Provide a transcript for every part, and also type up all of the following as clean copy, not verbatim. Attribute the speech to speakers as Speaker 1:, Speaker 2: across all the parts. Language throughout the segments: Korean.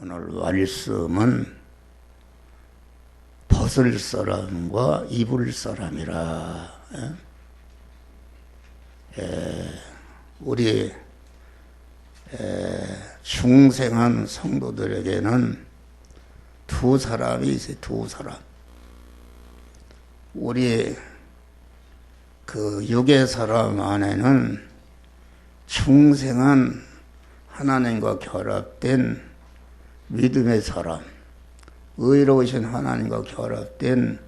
Speaker 1: 오늘 말씀은 벗을 사람과 입을 사람이라. 우리 중생한 성도들에게는 두 사람이 있어요. 두 사람. 우리 그 육의 사람 안에는 중생한 하나님과 결합된 믿음의 사람, 의로우신 하나님과 결합된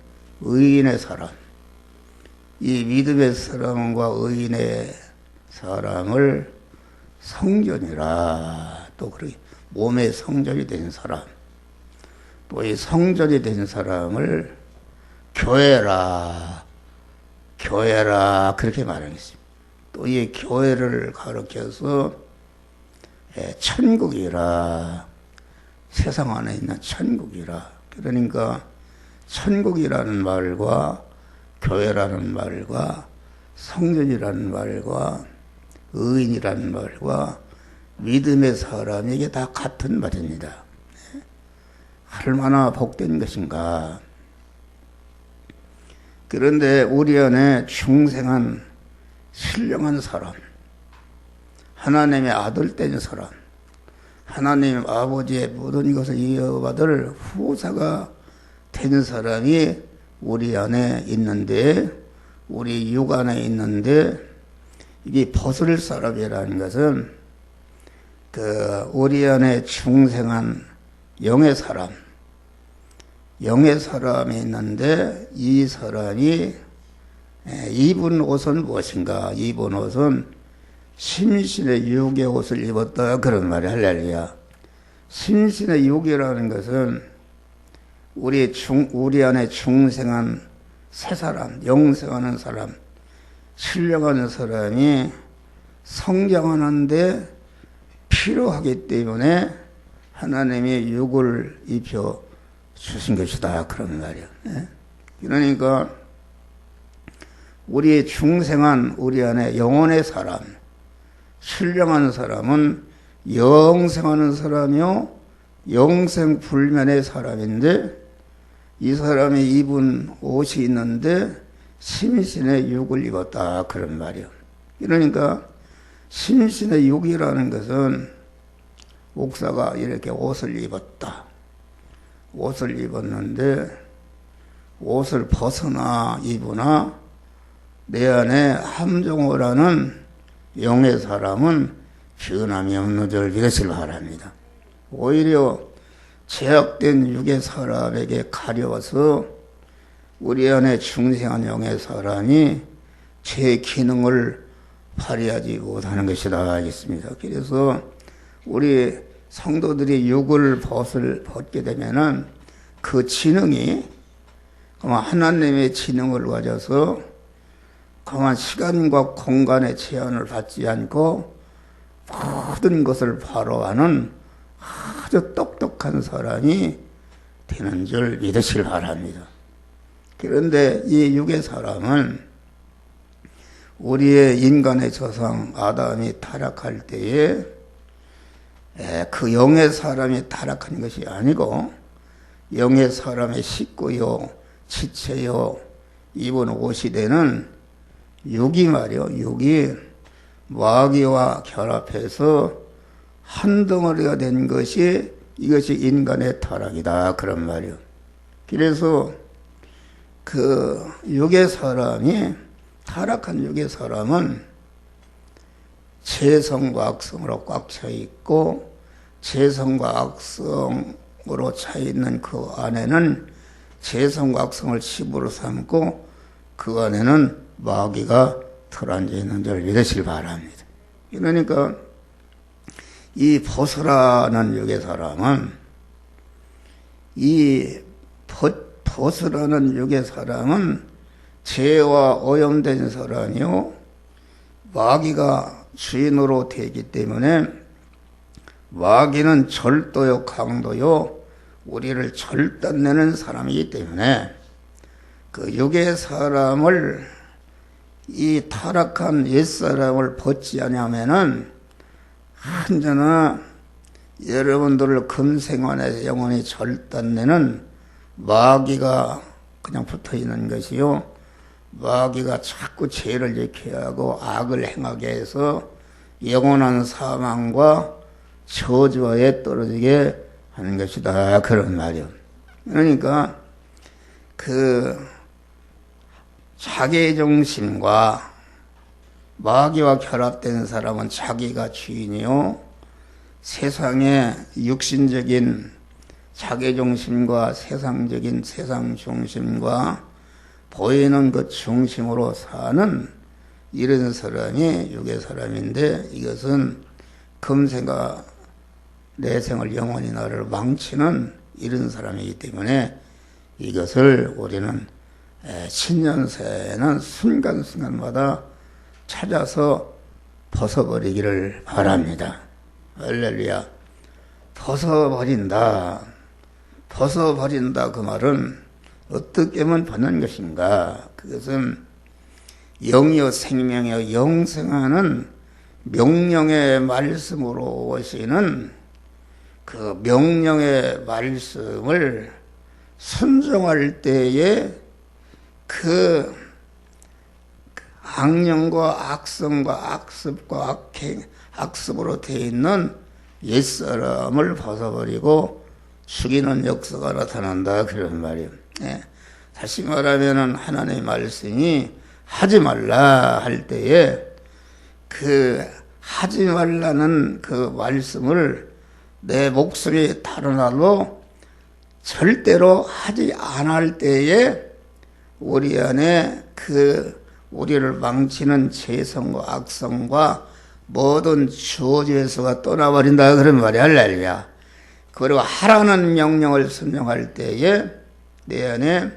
Speaker 1: 의인의 사람, 이 믿음의 사람과 의인의 사람을 성전이라, 또 그렇게 몸의 성전이 된 사람, 또 이 성전이 된 사람을 교회라 그렇게 말하겠습니다. 또 이 교회를 가르쳐서 천국이라, 세상 안에 있는 천국이라. 그러니까 천국이라는 말과 교회라는 말과 성전이라는 말과 의인이라는 말과 믿음의 사람에게 다 같은 말입니다. 얼마나 복된 것인가. 그런데 우리 안에 중생한 신령한 사람, 하나님의 아들 된 사람, 하나님 아버지의 모든 것을 이어받을 후사가 된 사람이 우리 안에 있는데, 우리 육 안에 있는데, 이게 벗을 사람이라는 것은 우리 안에 중생한 영의 사람이 있는데, 이 사람이 입은 옷은 무엇인가? 입은 옷은 심신의 육의 옷을 입었다, 그런 말이 할렐루야. 심신의 육이라는 것은 우리 안에 중생한 새 사람, 영생하는 사람, 신령하는 사람이 성장하는데 필요하기 때문에 하나님이 육을 입혀 주신 것이다, 그런 말이야. 그러니까 우리 중생한 우리 안에 영혼의 사람, 신령한 사람은 영생하는 사람이요, 영생불면의 사람인데, 이 사람이 입은 옷이 있는데 심신의 육을 입었다, 그런 말이요. 그러니까 심신의 육이라는 것은 목사가 이렇게 옷을 입었다. 옷을 입었는데 옷을 벗으나 입으나 내 안에 함정호라는 영의 사람은 변함이 없는 줄 믿으시길 바랍니다. 오히려 제약된 육의 사람에게 가려워서 우리 안에 중생한 영의 사람이 제 기능을 발휘하지 못하는 것이다 하겠습니다. 그래서 우리 성도들이 육을 벗게 되면은 그 지능이 하나님의 지능을 가져서 가만 시간과 공간의 제한을 받지 않고 모든 것을 바로하는 아주 똑똑한 사람이 되는 줄 믿으시길 바랍니다. 그런데 이 육의 사람은 우리의 인간의 조상 아담이 타락할 때에 그 영의 사람이 타락한 것이 아니고 영의 사람의 식구요, 지체요, 입은 옷이 되는 육이 말이요, 육이 마귀와 결합해서 한 덩어리가 된 것이, 이것이 인간의 타락이다, 그런 말이요. 그래서 그 육의 사람이, 타락한 육의 사람은 재성과 악성으로 꽉 차 있고, 재성과 악성으로 차 있는 그 안에는 재성과 악성을 집으로 삼고 그 안에는 마귀가 들어앉아 있는 줄 믿으시길 바랍니다. 그러니까 이 벗으라는 육의 사람은, 이 벗으라는 육의 사람은 죄와 오염된 사람이요, 마귀가 주인으로 되기 때문에 마귀는 절도요, 강도요, 우리를 절단내는 사람이기 때문에 그 육의 사람을, 이 타락한 옛사람을 벗지 아니하면은 언제나 여러분들 금생환에 영원히 절단내는 마귀가 그냥 붙어있는 것이요, 마귀가 자꾸 죄를 일으키게 하고 악을 행하게 해서 영원한 사망과 저주에 떨어지게 하는 것이다, 그런 말이요. 그러니까 그 자기중심과 마귀와 결합된 사람은 자기가 주인이요, 세상의 육신적인 자기중심과 세상적인 세상중심과 보이는 그 중심으로 사는 이런 사람이 육의 사람인데, 이것은 금생과 내생을 영원히 나를 망치는 이런 사람이기 때문에 이것을 우리는 신년새는 순간순간마다 찾아서 벗어버리기를 바랍니다. 할렐루야. 벗어버린다. 벗어버린다, 그 말은 어떻게 하면 벗는 것인가? 그것은 영이요 생명이요 영생하는 명령의 말씀으로 오시는 그 명령의 말씀을 순종할 때에 그 악령과 악성과 악습과 악습으로 되어 있는 옛사람을 벗어버리고 죽이는 역사가 나타난다, 그런 말이에요. 다시 말하면은 하나님의 말씀이 하지 말라 할 때에 그 하지 말라는 그 말씀을 내 목숨이 달아나도 절대로 하지 않을 때에 우리 안에 그 우리를 망치는 죄성과 악성과 모든 저주에서가 떠나버린다, 그런 말이 할렐루야. 그리고 하라는 명령을 순종할 때에 내 안에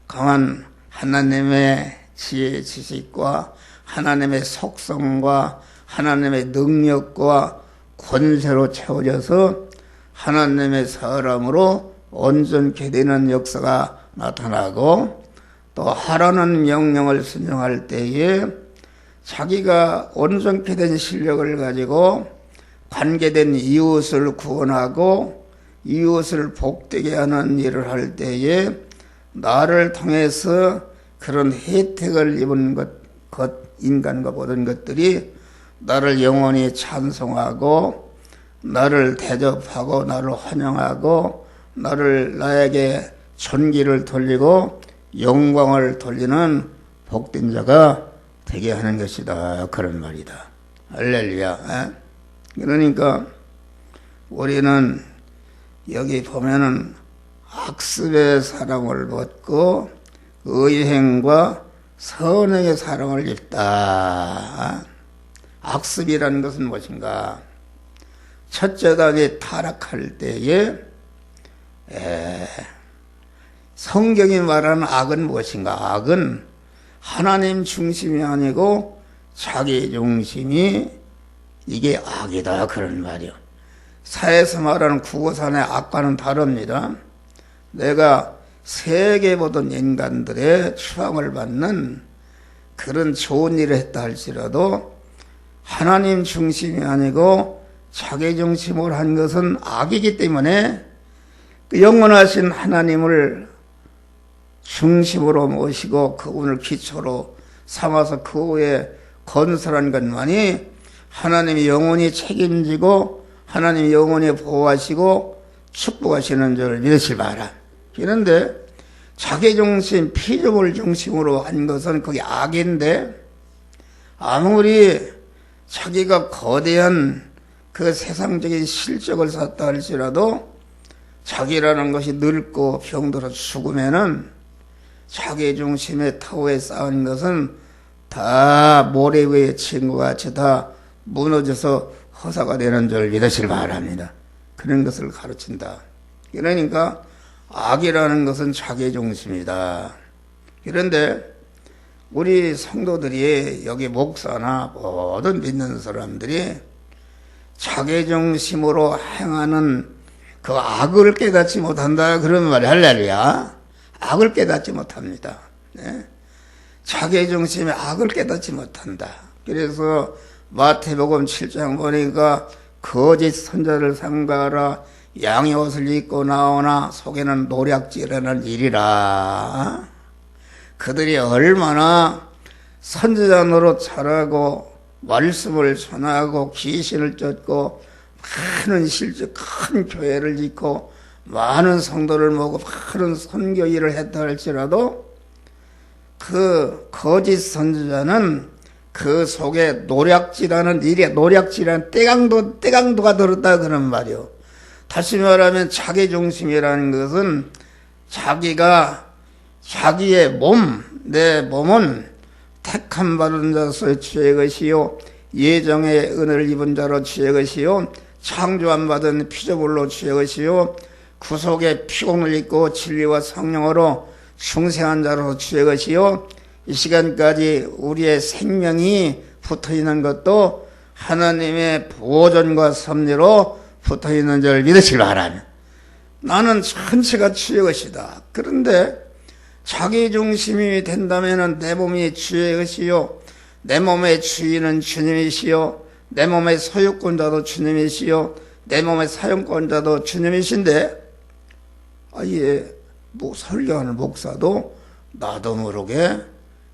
Speaker 1: 강한 하나님의 지혜 지식과 하나님의 속성과 하나님의 능력과 권세로 채워져서 하나님의 사람으로 온전케 되는 역사가 나타나고, 또 하라는 명령을 순종할 때에 자기가 온전케 된 실력을 가지고 관계된 이웃을 구원하고 이웃을 복되게 하는 일을 할 때에 나를 통해서 그런 혜택을 입은 인간과 모든 것들이 나를 영원히 찬송하고 나를 대접하고 나를 환영하고 나에게 존귀를 돌리고 영광을 돌리는 복된 자가 되게 하는 것이다, 그런 말이다. 할렐루야. 그러니까 우리는 여기 보면은 악습의 사랑을 받고 의행과 선행의 사랑을 입다. 악습이라는 것은 무엇인가? 첫째 단이 타락할 때에 성경이 말하는 악은 무엇인가? 악은 하나님 중심이 아니고 자기 중심이 이게 악이다, 그런 말이요. 사에서 말하는 국어산의 악과는 다릅니다. 내가 세계 모든 인간들의 추앙을 받는 그런 좋은 일을 했다 할지라도 하나님 중심이 아니고 자기 중심으로 한 것은 악이기 때문에 그 영원하신 하나님을 중심으로 모시고 그분을 기초로 삼아서 그 후에 건설한 것만이 하나님이 영원히 책임지고 하나님이 영원히 보호하시고 축복하시는 줄 믿으시 바라. 그런데 자기중심, 피조물 중심으로 한 것은 그게 악인데, 아무리 자기가 거대한 그 세상적인 실적을 쌓았다 할지라도 자기라는 것이 늙고 병들어 죽으면은 자기중심의 타워에 쌓은 것은 다 모래 위에 친 것 같이 다 무너져서 허사가 되는 줄 믿으시길 바랍니다. 그런 것을 가르친다. 그러니까 악이라는 것은 자기중심이다. 그런데 우리 성도들이, 여기 목사나 모든 믿는 사람들이 자기중심으로 행하는 그 악을 깨닫지 못한다, 그런 말이 할렐루야. 악을 깨닫지 못합니다. 네? 자기중심의 악을 깨닫지 못한다. 그래서 마태복음 7장 보니까 거짓 선자를 삼가하라. 양의 옷을 입고 나오나 속에는 노략질하는 일이라. 그들이 얼마나 선지자 노릇 잘하고 말씀을 전하고 귀신을 쫓고 많은 실제 큰 교회를 짓고 많은 성도를 모으고 많은 선교 일을 했다 할지라도 그 거짓 선지자는 그 속에 노략질하는 일에 노략질하는 떼강도가 들었다 그런 말이요. 다시 말하면 자기중심이라는 것은 자기가 자기의 내 몸은 택함 받은 자로서 취의 것이요 예정의 은혜를 입은 자로 취의 것이요 창조함 받은 피조물로 취의 것이요 구속의 피공을 입고 진리와 성령으로 충성한 자로 취의 것이요 이 시간까지 우리의 생명이 붙어있는 것도 하나님의 보존과 섭리로 붙어있는 줄 믿으시기 바랍니다. 나는 전체가 주의 것이다. 그런데 자기 중심이 된다면 내 몸이 주의 것이요 내 몸의 주인은 주님이시요 내 몸의 소유권자도 주님이시요 내 몸의 사용권자도 주님이신데 아예 설교하는 목사도 나도 모르게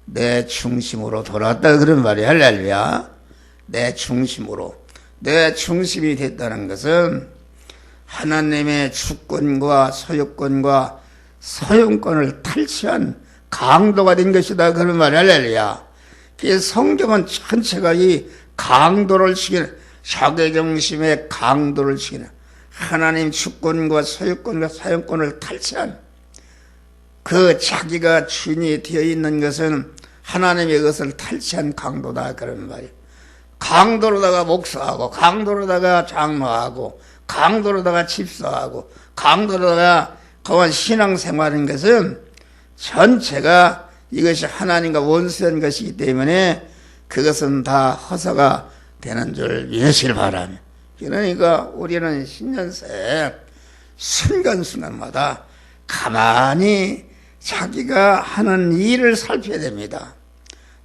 Speaker 1: 내 중심으로 돌아왔다 그런 말이 할렐루야. 내 중심으로. 내 중심이 됐다는 것은 하나님의 주권과 소유권과 소유권을 탈취한 강도가 된 것이다 그런 말이 할렐루야. 성경은 전체가 이 강도를 지키는 자기중심의 강도를 지키는 하나님 주권과 소유권과 사용권을 탈취한 그 자기가 주인이 되어 있는 것은 하나님의 것을 탈취한 강도다 그런 말이에요. 강도로다가 목사하고 강도로다가 장로하고 강도로다가 집사하고 강도로다가 그런 신앙생활인 것은 전체가 이것이 하나님과 원수한 것이기 때문에 그것은 다 허사가 되는 줄 믿으시길 바랍니다. 그러니까 우리는 신년새 순간순간마다 가만히 자기가 하는 일을 살펴야 됩니다.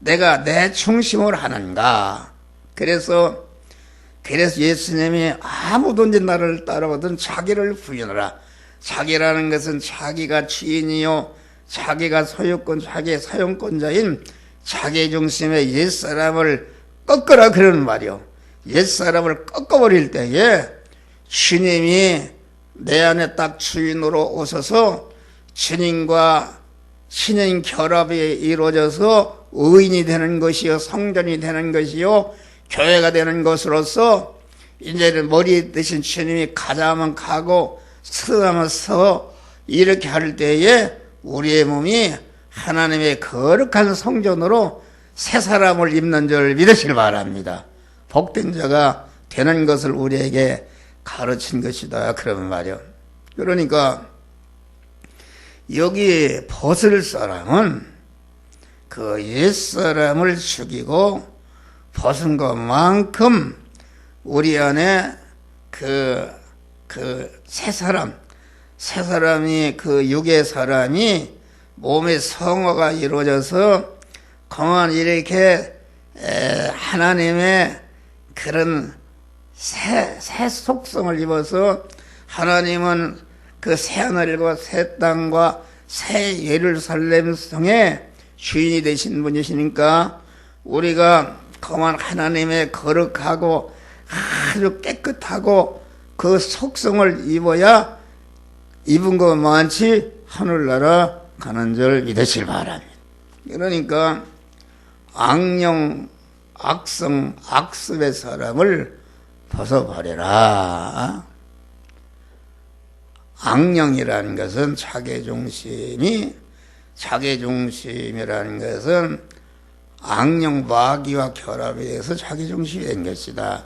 Speaker 1: 내가 내 중심으로 하는가. 그래서 예수님이 아무든지 나를 따라오든 자기를 부인하라. 자기라는 것은 자기가 주인이요 자기가 소유권, 자기의 사용권자인 자기 중심의 옛사람을 꺾으라 그러는 말이요. 옛사람을 꺾어버릴 때에 주님이 내 안에 딱 주인으로 오셔서 주님과 신인 결합이 이루어져서 의인이 되는 것이요 성전이 되는 것이요 교회가 되는 것으로서 이제는 머리 드신 주님이 가자면 가고 서하면 서 이렇게 할 때에 우리의 몸이 하나님의 거룩한 성전으로 새 사람을 입는 줄 믿으시길 바랍니다. 복된 자가 되는 것을 우리에게 가르친 것이다 그러면 말이요. 그러니까 여기 벗을 사람은 그 옛사람을 죽이고 벗은 것만큼 우리 안에 그 새 사람이 그 육의 사람이 몸의 성화가 이루어져서 그만 이렇게 하나님의 그런 새 속성을 입어서 하나님은 그 새하늘과 새 땅과 새 예루살렘 성의 주인이 되신 분이시니까 우리가 그만 하나님의 거룩하고 아주 깨끗하고 그 속성을 입어야 입은 것만치 하늘나라 가는 줄 믿으시길 바랍니다. 그러니까 악령, 악성, 악습의 사람을 벗어버려라. 악령이라는 것은 자기중심이라는 것은 악령 마귀와 결합이 돼서 자기중심이 된 것이다.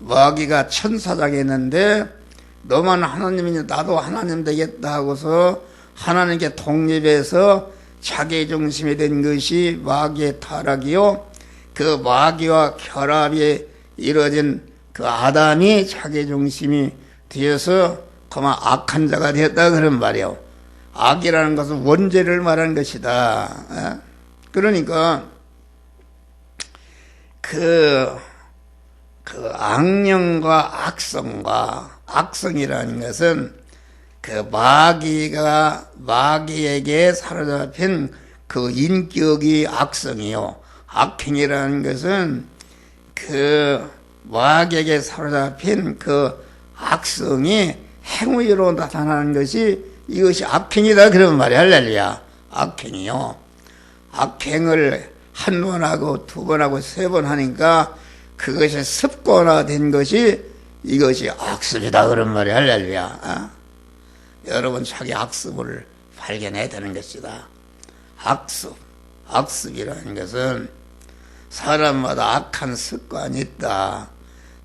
Speaker 1: 마귀가 천사장했는데 너만 하나님이니 나도 하나님 되겠다 하고서 하나님께 독립해서 자기중심이 된 것이 마귀의 타락이요. 그 마귀와 결합이 이루어진 그 아담이 자기중심이 되어서 그만 악한 자가 되었다 그런 말이에요. 악이라는 것은 원죄를 말하는 것이다. 그러니까 그 악령과 악성과 악성이라는 것은 그 마귀에게 사로잡힌 그 인격이 악성이요. 악행이라는 것은 그 마귀에게 사로잡힌 그 악성이 행위로 나타나는 것이 이것이 악행이다 그런 말이 할렐루야. 악행이요. 악행을 한 번 하고 두 번 하고 세 번 하니까 그것이 습관화된 것이 이것이 악습이다 그런 말이 할렐루야. 여러분 자기 악습을 발견해야 되는 것이다. 악습이라는 것은 사람마다 악한 습관이 있다.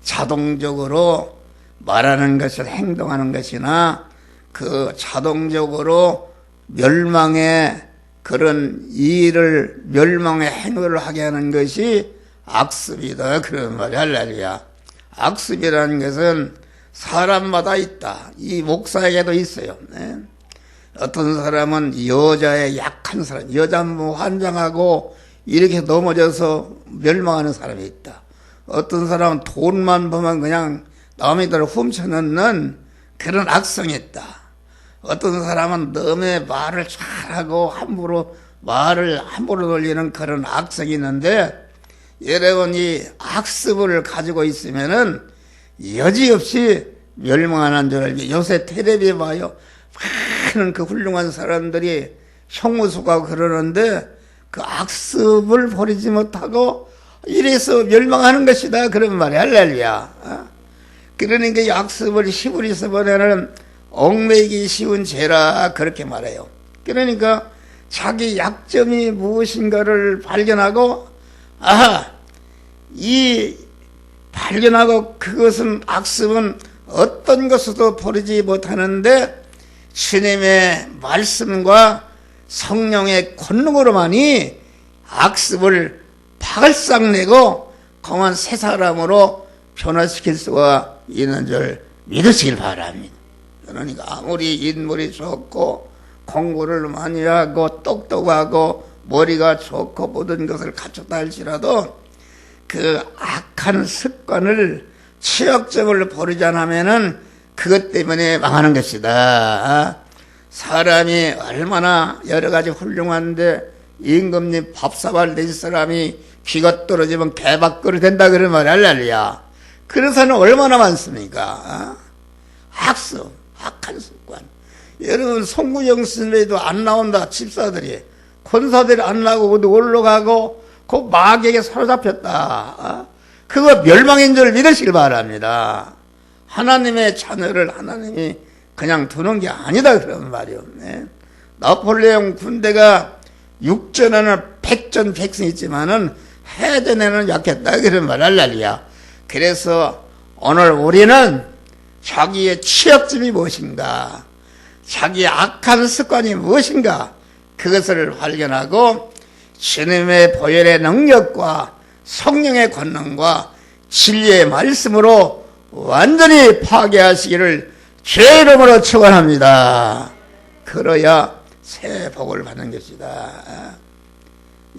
Speaker 1: 자동적으로 말하는 것을 행동하는 것이나 그 자동적으로 멸망의 그런 일을 멸망의 행위를 하게 하는 것이 악습이다 그런 말이 할렐루야. 악습이라는 것은 사람마다 있다. 이 목사에게도 있어요. 네. 어떤 사람은 여자의 약한 사람, 여자 환장하고 이렇게 넘어져서 멸망하는 사람이 있다. 어떤 사람은 돈만 보면 그냥 남의들 훔쳐넣는 그런 악성이 있다. 어떤 사람은 너의 말을 잘하고 말을 함부로 돌리는 그런 악성이 있는데, 여러분 이 악습을 가지고 있으면은 여지없이 멸망하는 줄 알고, 요새 텔레비에 봐요. 많은 그 훌륭한 사람들이 형무소가 그러는데 그 악습을 버리지 못하고 이래서 멸망하는 것이다 그런 말이 할렐루야. 그러니까 이 악습을 히브리서 번에는 얽매이기 쉬운 죄라 그렇게 말해요. 그러니까 자기 약점이 무엇인가를 발견하고 발견하고 그것은 악습은 어떤 것으로도 버리지 못하는데 주님의 말씀과 성령의 권능으로만이 악습을 박을싹내고 강한 새 사람으로 변화시킬 수가 있는 줄 믿으시길 바랍니다. 그러니까 아무리 인물이 좋고 공부를 많이 하고 똑똑하고 머리가 좋고 모든 것을 갖췄다 할지라도 그 악한 습관을 취약점을 버리지 않으면은 그것 때문에 망하는 것이다. 사람이 얼마나 여러 가지 훌륭한데 임금님 밥사발 된 사람이 귀가 떨어지면 개밥그릇 된다 그런 말이 할렐루야. 그런 사람은 얼마나 많습니까? 악습, 악한 습관. 여러분 송구영 스님에도 안 나온다. 집사들이 권사들이 안 나오고 어디 올라가고 그 마귀에게 사로잡혔다. 그거 멸망인 줄 믿으시길 바랍니다. 하나님의 자녀를 하나님이 그냥 두는 게 아니다 그런 말이요. 나폴레옹 군대가 육전에는 백전 백승 있지만은 해전에는 약했다 그런 말 할렐루야. 그래서 오늘 우리는 자기의 취약점이 무엇인가, 자기의 악한 습관이 무엇인가, 그것을 발견하고 주님의 보혈의 능력과 성령의 권능과 진리의 말씀으로 완전히 파괴하시기를 주의 이름으로 축원합니다. 그래야 새 복을 받는 것이다.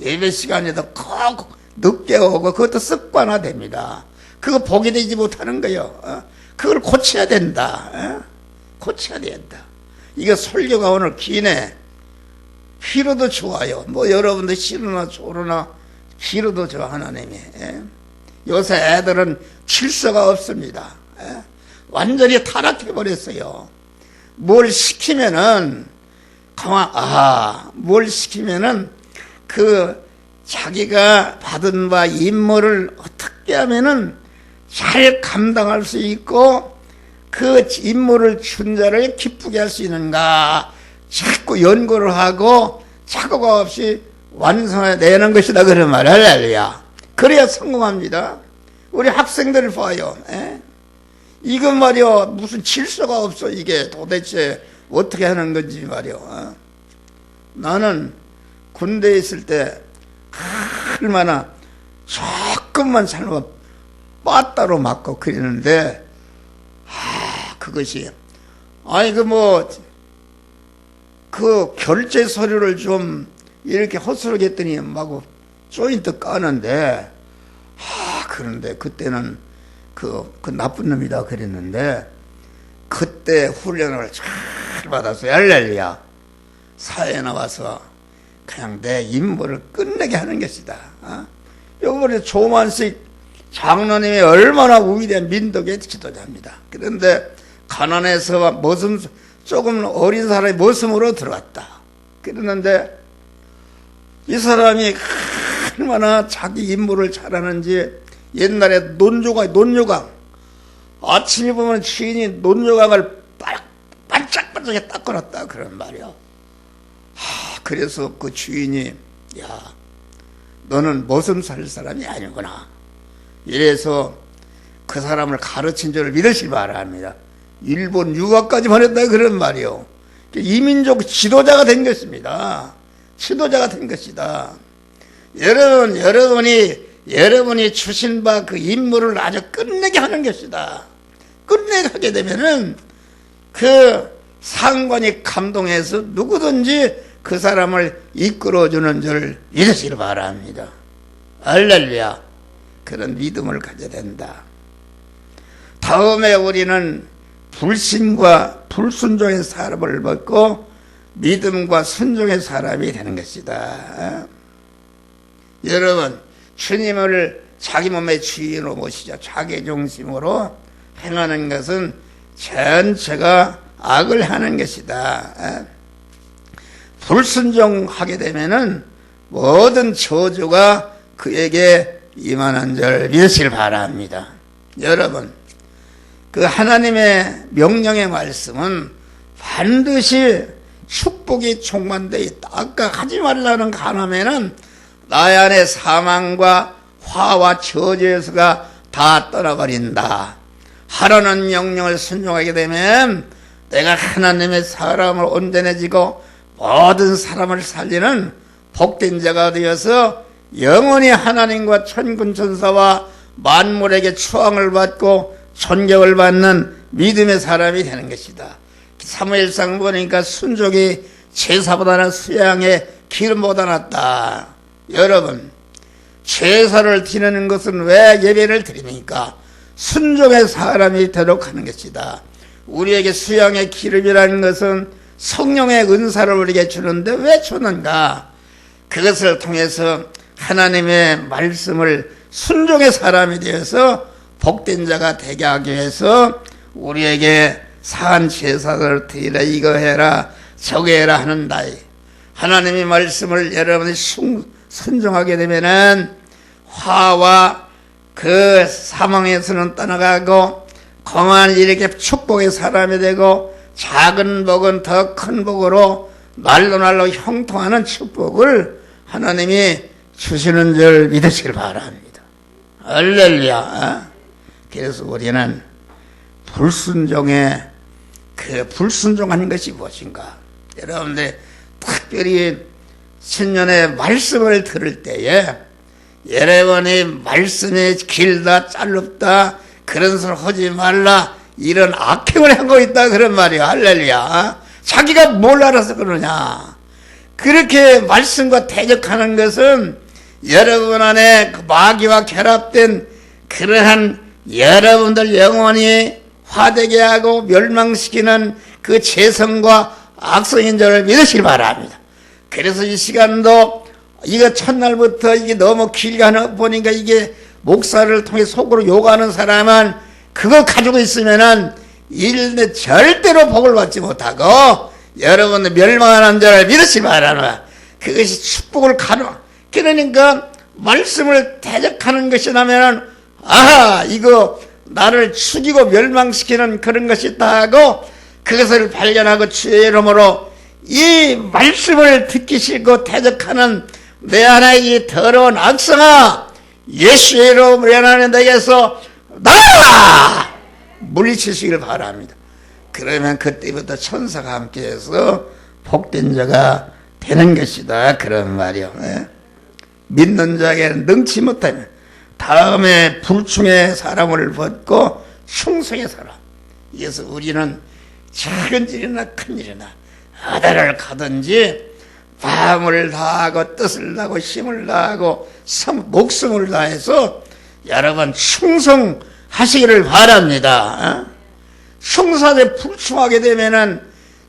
Speaker 1: 예배 시간에도 꼭 늦게 오고 그것도 습관화됩니다. 그거 복이 되지 못하는 거요. 그걸 고쳐야 된다. 고쳐야 된다. 이거 설교가 오늘 기네. 피로도 좋아요. 뭐 여러분들 싫으나 좋으나 피로도 좋아 하나님이. 요새 애들은 질서가 없습니다. 완전히 타락해버렸어요. 뭘 시키면은 뭘 시키면은 그 자기가 받은 바 임무를 어떻게 하면은 잘 감당할 수 있고 그 임무를 준 자를 기쁘게 할 수 있는가 자꾸 연구를 하고 착오가 없이 완성해내는 것이다 그런 말 할렐루야. 그래야 성공합니다. 우리 학생들을 봐요. 이건 말이요 무슨 질서가 없어. 이게 도대체 어떻게 하는 건지 말이요. 나는 군대에 있을 때 얼마나 조금만 잘못 빠따로 맞고 그러는데 그것이 그 결제 서류를 좀 이렇게 헛스럽게 했더니 마구 조인트 까는데 그런데 그때는 그 나쁜 놈이다 그랬는데, 그때 훈련을 잘 받아서 할렐루야 사회에 나와서 그냥 내 임무를 끝내게 하는 것이다. 요번에 조만식 장로님이 얼마나 위대한 민덕의 지도자입니다. 그런데 가난해서 모습 조금 어린 사람의 모습으로 들어왔다. 그랬는데 이 사람이 얼마나 자기 임무를 잘하는지, 옛날에 논조강 아침에 보면 주인이 논조강을 반짝반짝하게 닦아놨다 그런 말이야. 그래서 그 주인이 야 너는 모순 살 사람이 아니구나, 이래서 그 사람을 가르친 줄을 믿으시기 바랍니다. 일본 유학까지 보냈다 그런 말이요. 이민족 지도자가 된 것입니다. 지도자가 된 것이다. 여러분이 주신 바 그 임무를 아주 끝내게 하는 것이다. 끝내게 하게 되면은 그 상관이 감동해서 누구든지 그 사람을 이끌어주는 줄 믿으시기 바랍니다. 할렐루야. 그런 믿음을 가져야 된다. 다음에 우리는 불신과 불순종의 사람을 벗고 믿음과 순종의 사람이 되는 것이다. 여러분, 주님을 자기 몸의 주인으로 모시자. 자기 중심으로 행하는 것은 전체가 악을 하는 것이다. 불순종하게 되면은 모든 저주가 그에게 임하는 줄 믿으시길 바랍니다. 여러분, 그 하나님의 명령의 말씀은 반드시 축복이 충만되어 있다. 아까 하지 말라는 간음에는 나의 안에 사망과 화와 저주에서가 다 떠나버린다. 하라는 명령을 순종하게 되면 내가 하나님의 사람을 온전해지고 모든 사람을 살리는 복된 자가 되어서 영원히 하나님과 천군 천사와 만물에게 추앙을 받고 존경을 받는 믿음의 사람이 되는 것이다. 사무엘상 보니까 순종이 제사보다는 수양의 기름보다 낫다. 여러분, 제사를 드리는 것은 왜 예배를 드립니까? 순종의 사람이 되도록 하는 것이다. 우리에게 수양의 기름이라는 것은 성령의 은사를 우리에게 주는데 왜 주는가? 그것을 통해서 하나님의 말씀을 순종의 사람이 되어서 복된 자가 되게 하기 위해서 우리에게 산 제사를 드리라, 이거 해라 저거 해라 하는다. 하나님의 말씀을 여러분이 순종하게 되면은 화와 그 사망에서는 떠나가고 공안 이렇게 축복의 사람이 되고 작은 복은 더 큰 복으로 날로 형통하는 축복을 하나님이 주시는 줄 믿으시길 바랍니다. 할렐루야. 그래서 우리는 불순종하는 것이 무엇인가? 여러분들 특별히 신년에 말씀을 들을 때에 여러분이 말씀이 길다 짧다 그런 소리 하지 말라, 이런 악행을 하고 있다 그런 말이야. 할렐루야. 자기가 뭘 알아서 그러냐. 그렇게 말씀과 대적하는 것은 여러분 안에 그 마귀와 결합된 그러한 여러분들 영원히 화되게 하고 멸망시키는 그 재성과 악성인 줄을 믿으시기 바랍니다. 그래서 이 시간도 이거 첫날부터 이게 너무 길게 하나 보니까 이게 목사를 통해 속으로 욕하는 사람은 그거 가지고 있으면은 일에 절대로 복을 받지 못하고 여러분들 멸망하는 줄을 믿으시기 바랍니다. 그것이 축복을 가져. 그러니까 말씀을 대적하는 것이라면은 아하, 이거 나를 죽이고 멸망시키는 그런 것이 있다 하고 그것을 발견하고 주의 이름으로 이 말씀을 듣기 싫고 대적하는 내 안에 이 더러운 악성아, 예수의 이름으로 면하는 데에서 나라! 물리치시길 바랍니다. 그러면 그때부터 천사가 함께해서 복된 자가 되는 것이다 그런 말이요. 믿는 자에게는 능치 못하면 다음에 불충의 사람을 벗고 충성의 사람. 그래서 우리는 작은 일이나 큰 일이나 어디를 가든지 마음을 다하고 뜻을 다하고 힘을 다하고 목숨을 다해서 여러분 충성하는 하시기를 바랍니다. 성사에 불충하게 되면은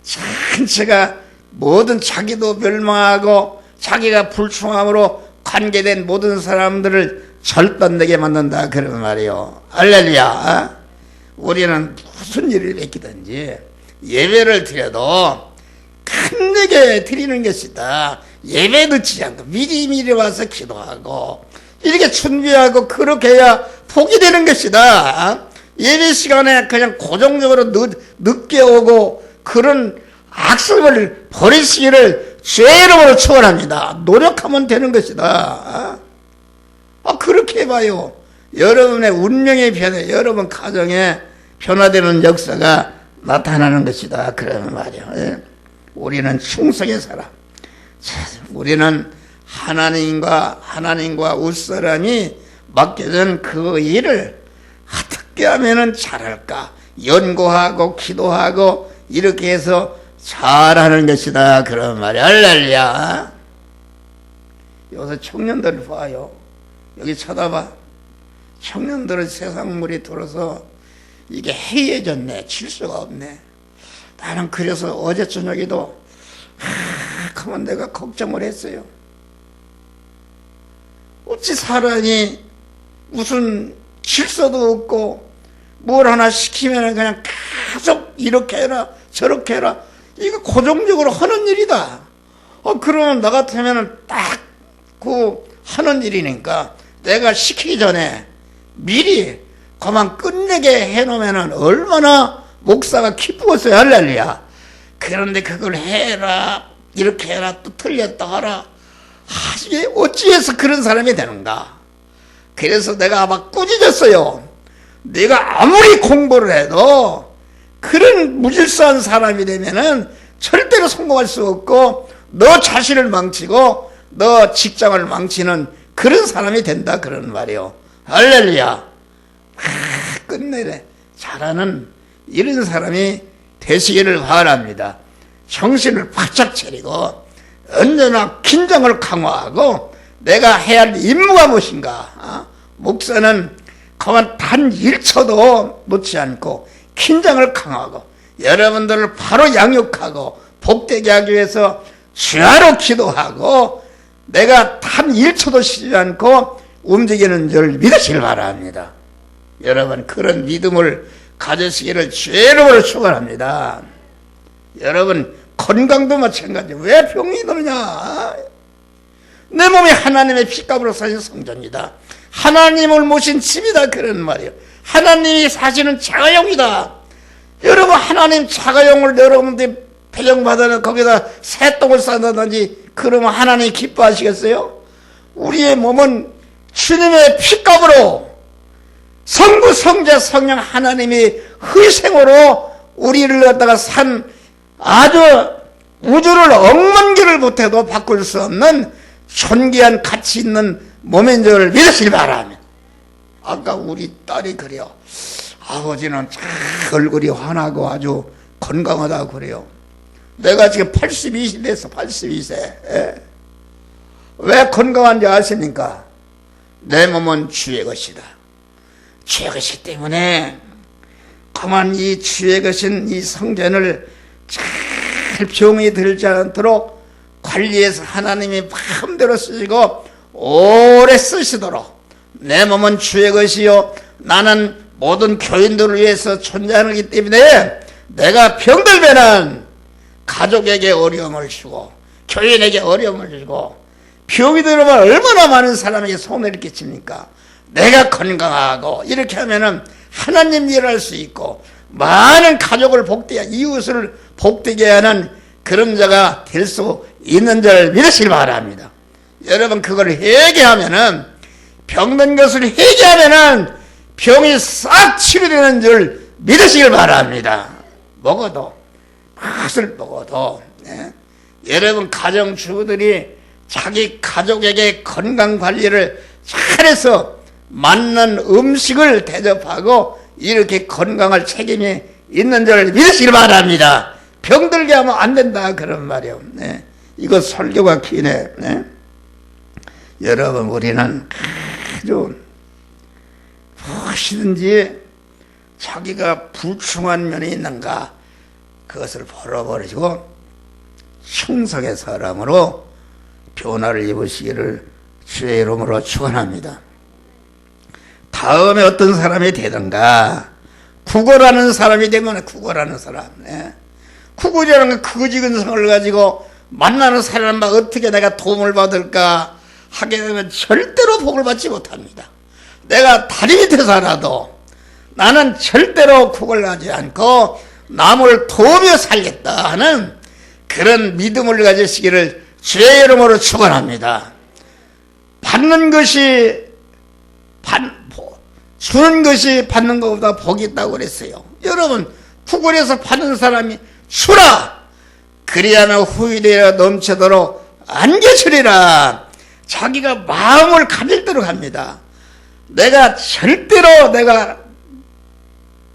Speaker 1: 전체가 모든 자기도 멸망하고 자기가 불충함으로 관계된 모든 사람들을 절단되게 만든다 그런 말이요. 할렐루야. 우리는 무슨 일을 했기든지 예배를 드려도 간절하게 드리는 것이다. 예배 늦지 않고 미리미리 와서 기도하고 이렇게 준비하고 그렇게 해야 복이 되는 것이다. 예배 시간에 그냥 고정적으로 늦게 오고 그런 악습을 버리시기를 주의 이름으로 축원합니다. 노력하면 되는 것이다. 그렇게 해봐요. 여러분의 운명의 변화, 여러분 가정에 변화되는 역사가 나타나는 것이다. 그런 말이에요. 우리는 충성의 사람. 우리는 하나님과 웃사람이 맡겨진 그 일을 어떻게 하면 잘할까? 연구하고 기도하고 이렇게 해서 잘하는 것이다. 그런 말이야. 할렐루야. 요새 청년들 봐요. 여기 쳐다봐. 청년들은 세상물이 들어서 이게 해이해졌네. 질서가 없네. 나는 그래서 어제 저녁에도 그만 내가 걱정을 했어요. 어찌 사람이 무슨 질서도 없고 뭘 하나 시키면 그냥 계속 이렇게 해라 저렇게 해라. 이거 고정적으로 하는 일이다. 그러면 나 같으면 딱 그 하는 일이니까 내가 시키기 전에 미리 그만 끝내게 해놓으면 얼마나 목사가 기쁘겠어요. 할렐루야. 그런데 그걸 해라 이렇게 해라 또 틀렸다 하라. 이게 어찌해서 그런 사람이 되는가. 그래서 내가 막 꾸짖었어요. 내가 아무리 공부를 해도 그런 무질서한 사람이 되면은 절대로 성공할 수 없고 너 자신을 망치고 너 직장을 망치는 그런 사람이 된다 그런 말이요. 할렐루야. 끝내래. 잘하는 이런 사람이 되시기를 바랍니다. 정신을 바짝 차리고 언제나 긴장을 강화하고 내가 해야 할 임무가 무엇인가. 목사는 그만 단 1초도 놓지 않고 긴장을 강화하고 여러분들을 바로 양육하고 복되게 하기 위해서 주야로 기도하고 내가 단 1초도 쉬지 않고 움직이는 줄 믿으시길 바랍니다. 여러분 그런 믿음을 가지시기를 주의 이름으로 축원합니다. 여러분 건강도 마찬가지. 왜 병이 드느냐. 내 몸이 하나님의 피값으로 사신 성전이다. 하나님을 모신 집이다 그런 말이에요. 하나님이 사시는 자가용이다. 여러분 하나님 자가용을 여러분들이 배정받아는 거기다 새똥을 싸다든지 그러면 하나님이 기뻐하시겠어요? 우리의 몸은 주님의 피값으로 성부 성자 성령 하나님이 희생으로 우리를 갖다가 산 아주 우주를 억만 개를 못해도 바꿀 수 없는 존귀한 가치 있는 몸인 줄 믿으시기 바랍니다. 아까 우리 딸이 그래요. 아버지는 참 얼굴이 환하고 아주 건강하다고 그래요. 내가 지금 82세 됐어. 82세. 왜 건강한지 아십니까? 내 몸은 주의 것이다. 주의 것이기 때문에 그만 이 주의 것인 이 성전을 잘 병이 들지 않도록 관리해서 하나님이 마음대로 쓰시고 오래 쓰시도록 내 몸은 주의 것이요 나는 모든 교인들을 위해서 존재하기 때문에 내가 병들면은 가족에게 어려움을 주고 교인에게 어려움을 주고 병이 들으면 얼마나 많은 사람에게 손해를 끼칩니까? 내가 건강하고 이렇게 하면은 하나님 일을 할 수 있고 많은 가족을 복되게 이웃을 복되게 하는 그런 자가 될 수 있는 줄 믿으시길 바랍니다. 여러분 그걸 회개하면은 병든 것을 회개하면은 병이 싹 치료되는 줄 믿으시길 바랍니다. 먹어도 맛을 먹어도 여러분 가정주부들이 자기 가족에게 건강관리를 잘해서 맞는 음식을 대접하고 이렇게 건강할 책임이 있는 줄 믿으시길 바랍니다. 병들게 하면 안 된다 그런 말이요. 이거 설교가 기네. 여러분 우리는 아주 무엇이든지 자기가 불충한 면이 있는가 그것을 벌어버리고 충성의 사람으로 변화를 입으시기를 주의 이름으로 축원합니다. 다음에 어떤 사람이 되든가 구걸하는 사람이 되면 구걸하는 사람, 구걸이라는 건 거지근성을 가지고 만나는 사람만 어떻게 내가 도움을 받을까 하게 되면 절대로 복을 받지 못합니다. 내가 다리 밑에 살아도 나는 절대로 구걸하지 않고 남을 도우며 살겠다 하는 그런 믿음을 가지시기를 주의 이름으로 축원합니다. 받는 것이 주는 것이 받는 것보다 복이 있다고 그랬어요. 여러분, 구걸에서 받는 사람이 주라! 그리하나 후일에 넘치도록 안겨주리라. 자기가 마음을 가질 대로 갑니다. 내가 절대로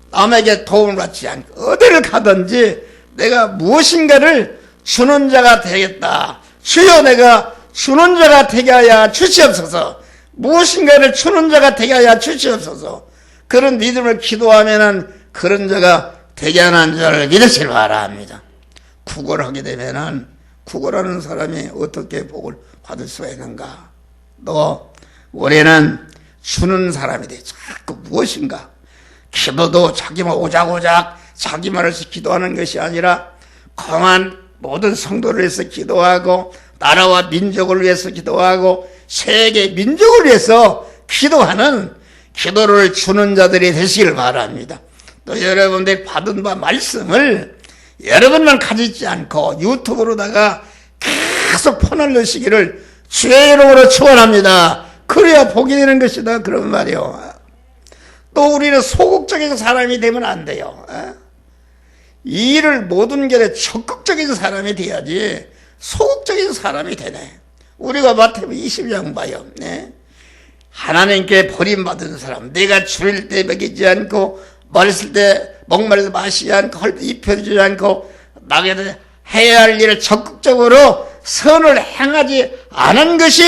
Speaker 1: 남에게 도움을 받지 않고 어디를 가든지 내가 무엇인가를 주는 자가 되겠다. 주여, 내가 주는 자가 되게 하여 주시옵소서. 무엇인가를 주는 자가 되게 하여 주시옵소서. 그런 믿음을 기도하면은 그런 자가 되게 하는 자를 믿으시길 바랍니다. 구걸하게 되면은 구걸하는 사람이 어떻게 복을 받을 수가 있는가? 또 올해는 주는 사람이 돼. 자꾸 무엇인가? 기도도 자기만 오작오작 자기만을 위해서 기도하는 것이 아니라 강한 모든 성도를 위해서 기도하고 나라와 민족을 위해서 기도하고 세계 민족을 위해서 기도하는 기도를 주는 자들이 되시길 바랍니다. 또 여러분들이 받은 바 말씀을 여러분만 가지지 않고 유튜브로다가 계속 퍼날르시기를 주의 이름으로 축원합니다. 그래야 복이 되는 것이다. 그런 말이요. 또 우리는 소극적인 사람이 되면 안 돼요. 이 일을 모든 결에 적극적인 사람이 돼야지 소극적인 사람이 되네. 우리가 마태복음 20장 봐요. 하나님께 버림받은 사람, 내가 줄일 때 먹이지 않고 마실 때 목마르다 마시지 않고 헐 때 입혀주지 않고 나게 해야 할 일을 적극적으로 선을 행하지 않은 것이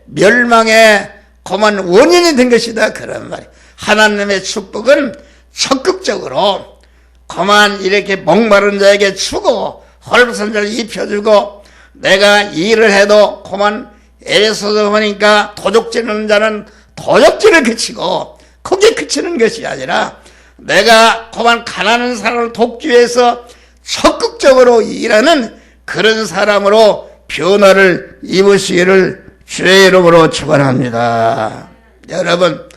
Speaker 1: 멸망의 고만 원인이 된 것이다. 그런 말이에요. 하나님의 축복은 적극적으로 그만 이렇게 목마른 자에게 주고 헐벗은 자를 입혀주고 내가 일을 해도 그만 애써서 하니까 도적질하는 자는 도적질을 그치고 거기에 그치는 것이 아니라 내가 그만 가난한 사람을 돕기 위해서 적극적으로 일하는 그런 사람으로 변화를 입으시기를 주의 이름으로 축원합니다. 여러분,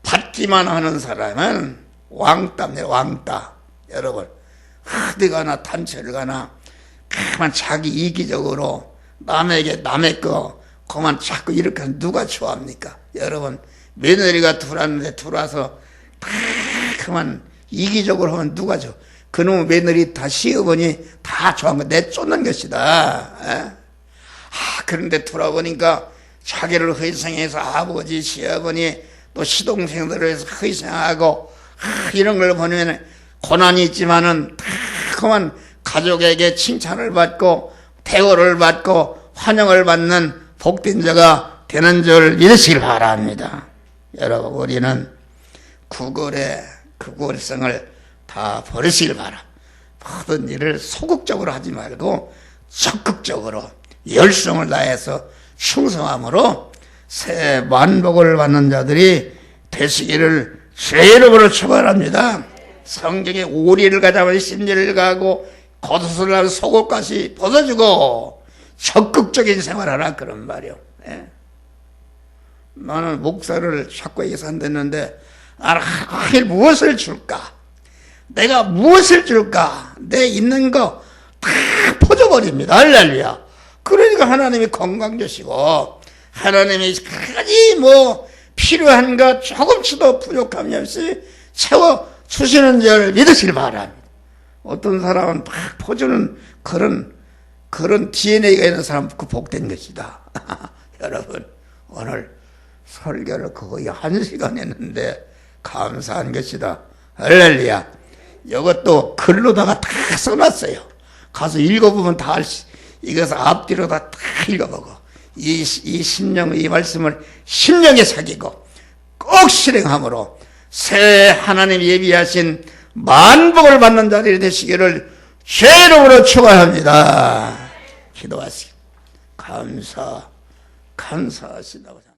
Speaker 1: 받기만 하는 사람은 왕따입니다. 왕따. 여러분, 어디 가나 단체를 가나 그만 자기 이기적으로 남에게 남의 거 그만 자꾸 이렇게 하면 누가 좋아합니까? 여러분, 며느리가 들어왔는데 들어와서 그만 이기적으로 하면 누가 좋아? 그놈의 며느리 다 시어머니 다 좋아한 거 내쫓는 것이다. 그런데 돌아보니까 자기를 희생해서 아버지, 시어머니 또 시동생들을 위해서 희생하고 이런 걸 보면 고난이 있지만은 그만 가족에게 칭찬을 받고 대우를 받고 환영을 받는 복된 자가 되는 줄 믿으시길 바랍니다. 여러분, 우리는 구걸성을 다 버리시길 바랍니다. 모든 일을 소극적으로 하지 말고 적극적으로 열성을 다해서 충성함으로 새 만복을 받는 자들이 되시기를 주의 이름으로 축원합니다. 성경에 오리를 가자면 심리를 가고 겉옷을 하면 속옷까지 벗어주고 적극적인 생활하라 그런 말이요. 나는 목사를 자꾸 예산됐는데 하길 무엇을 줄까? 내가 무엇을 줄까? 내 있는 거 다 퍼져버립니다. 할렐루야. 그러니까 하나님이 건강 주시고 하나님이 가지 필요한 것 조금씩도 부족함이 없이 채워주시는 줄 믿으시길 바랍니다. 어떤 사람은 막 퍼주는 그런 DNA가 있는 사람 그 복된 것이다. 여러분, 오늘 설교를 거의 1시간 했는데 감사한 것이다. 할렐루야. 이것도 글로다가 다 써놨어요. 가서 읽어보면 다 이것을 앞뒤로 다 읽어보고 이 말씀을 심령에 새기고 꼭 실행함으로 새해 하나님 예비하신 만복을 받는 자들이 되시기를 주의 이름으로 축원합니다. 기도하시기 감사하시다고.